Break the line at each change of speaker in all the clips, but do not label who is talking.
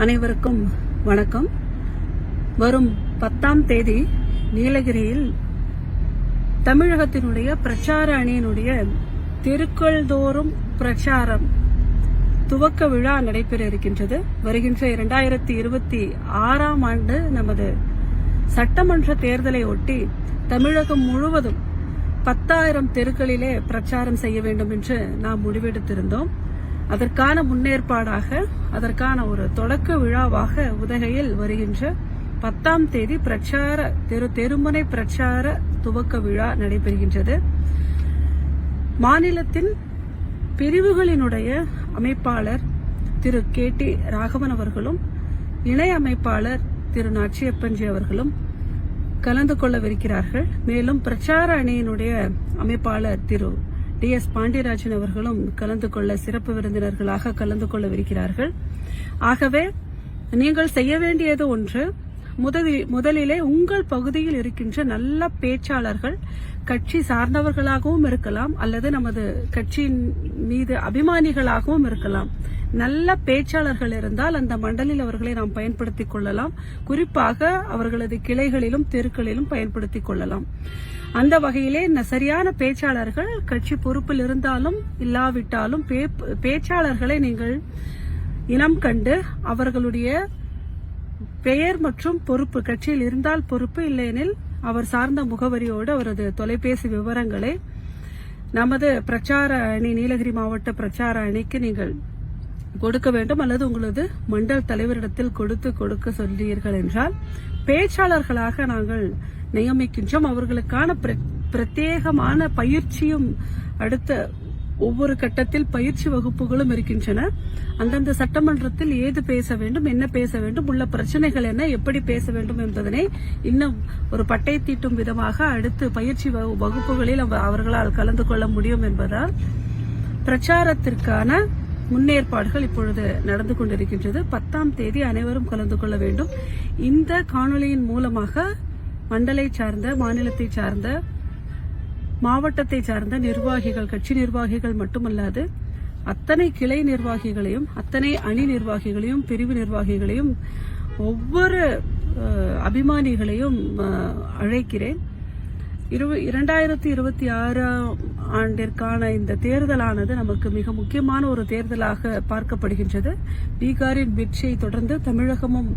அனைவருக்கும் வணக்கம். வரும் 10ஆம் தேதி நீலகிரியில் தமிழகத்தினுடைய பிரச்சார அணியினுடைய தெருக்கள் தோறும் பிரச்சாரம் துவக்க விழா நடைபெற இருக்கின்றது. வருகின்ற 2026ஆம் ஆண்டு நமது சட்டமன்ற தேர்தலை ஒட்டி தமிழகம் முழுவதும் 10,000 தெருக்களிலே பிரச்சாரம் செய்ய வேண்டும் என்று நாம் முடிவெடுத்திருந்தோம். அதற்கான முன்னேற்பாடாக, அதற்கான ஒரு தொடக்க விழாவாக உதகையில் வருகின்ற 10ஆம் தேதி தெருமுனை பிரச்சார துவக்க விழா நடைபெறுகின்றது. மாநிலத்தின் பிரிவுகளினுடைய அமைப்பாளர் திரு KT ராகவன் அவர்களும் இணை அமைப்பாளர் திரு நாச்சியப்பன்ஜி அவர்களும் கலந்து கொள்ளவிருக்கிறார்கள். மேலும் பிரச்சார அணியினுடைய அமைப்பாளர் திரு DS பாண்டியராஜன் அவர்களும் கலந்து கொள்ள சிறப்பு விருந்தினர்களாக கலந்து கொள்ளவிருக்கிறார்கள். ஆகவே நீங்கள் செய்ய வேண்டியது ஒன்று, முதலிலே உங்கள் பகுதியில் இருக்கின்ற நல்ல பேச்சாளர்கள், கட்சி சார்ந்தவர்களாகவும் இருக்கலாம் அல்லது நமது கட்சியின் மீது அபிமானிகளாகவும் இருக்கலாம், நல்ல பேச்சாளர்கள் இருந்தால் அந்த மண்டலில் அவர்களை நாம் பயன்படுத்திக் கொள்ளலாம். குறிப்பாக அவர்களது கிளைகளிலும் தெருக்களிலும் பயன்படுத்திக் கொள்ளலாம். அந்த வகையிலே சரியான பேச்சாளர்கள் கட்சி பொறுப்பில் இருந்தாலும் இல்லாவிட்டாலும் பேச்சாளர்களை நீங்கள் இனம் கண்டு அவர்களுடைய பெயர் மற்றும் பொறுப்பு, கட்சியில் இருந்தால் பொறுப்பு, இல்லையெனில் அவர் சார்ந்த முகவரியோடு அவரது தொலைபேசி விவரங்களை நமது பிரச்சார அணி, நீலகிரி மாவட்ட பிரச்சார அணிக்கு நீங்கள் கொடுக்க வேண்டும். அல்லது உங்களது மண்டல் தலைவரிடத்தில் கொடுக்க சொல்லீர்கள் என்றால் பேச்சாளர்களாக நாங்கள் நியமிக்கின்றோம். அவர்களுக்கான பிரத்யேகமான பயிற்சியும் அடுத்த ஒவ்வொரு கட்டத்தில் பயிற்சி வகுப்புகளும் இருக்கின்றன. அந்தந்த சட்டமன்றத்தில் ஏது பேச வேண்டும், என்ன பேச வேண்டும், உள்ள பிரச்சனைகள் என்ன, எப்படி பேச வேண்டும் என்பதனை இன்னும் ஒரு பட்டை தீட்டும் விதமாக அடுத்து பயிற்சி வகுப்புகளில் அவர்களால் கலந்து கொள்ள முடியும் என்பதால் பிரச்சாரத்திற்கான முன்னேற்பாடுகள் இப்பொழுது நடந்து கொண்டிருக்கின்றது. 10ஆம் தேதி அனைவரும் கலந்து கொள்ள வேண்டும். இந்த காணொலியின் மூலமாக மண்டலை சார்ந்த, மாநிலத்தை சார்ந்த, மாவட்டத்தை சார்ந்த நிர்வாகிகள், கட்சி நிர்வாகிகள் மட்டுமல்லாது அத்தனை கிளை நிர்வாகிகளையும், அத்தனை அணி நிர்வாகிகளையும், பிரிவு நிர்வாகிகளையும், ஒவ்வொரு அபிமானிகளையும் அழைக்கிறேன். 2026ஆம் ஆண்டிற்கான இந்த தேர்தலானது நமக்கு மிக முக்கியமான ஒரு தேர்தலாக பார்க்கப்படுகின்றது. பீகாரின் வெற்றியை தொடர்ந்து தமிழகமும்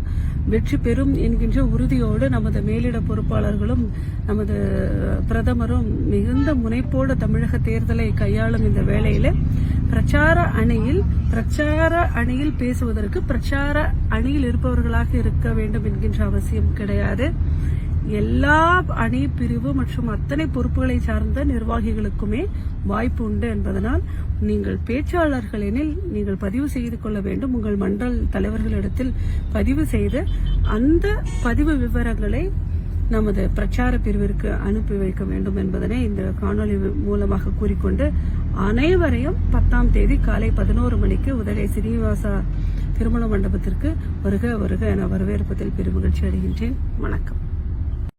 வெற்றி பெறும் என்கின்ற உறுதியோடு நமது மேலிட பொறுப்பாளர்களும் நமது பிரதமரும் மிகுந்த முனைப்போடு தமிழக தேர்தலை கையாளும் இந்த வேளையில் பிரச்சார அணியில் பேசுவதற்கு பிரச்சார அணியில் இருப்பவர்களாக இருக்க வேண்டும் என்கின்ற அவசியம் கிடையாது. எல்லா அணி, பிரிவு மற்றும் அத்தனை பொறுப்புகளை சார்ந்த நிர்வாகிகளுக்குமே வாய்ப்பு உண்டு என்பதனால் நீங்கள் பேச்சாளர்கள் எனில் நீங்கள் பதிவு செய்து கொள்ள வேண்டும். உங்கள் மண்டல் தலைவர்களிடத்தில் பதிவு செய்து அந்த பதிவு விவரங்களை நமது பிரச்சார பிரிவிற்கு அனுப்பி வைக்க வேண்டும் என்பதனை இந்த காணொலி மூலமாக கூறிக்கொண்டு அனைவரையும் 10ஆம் தேதி காலை 11 மணிக்கு உதகை ஸ்ரீனிவாசா திருமண மண்டபத்திற்கு வருக என வரவேற்பதில் பெருமகிழ்ச்சி அடைகின்றேன். வணக்கம்.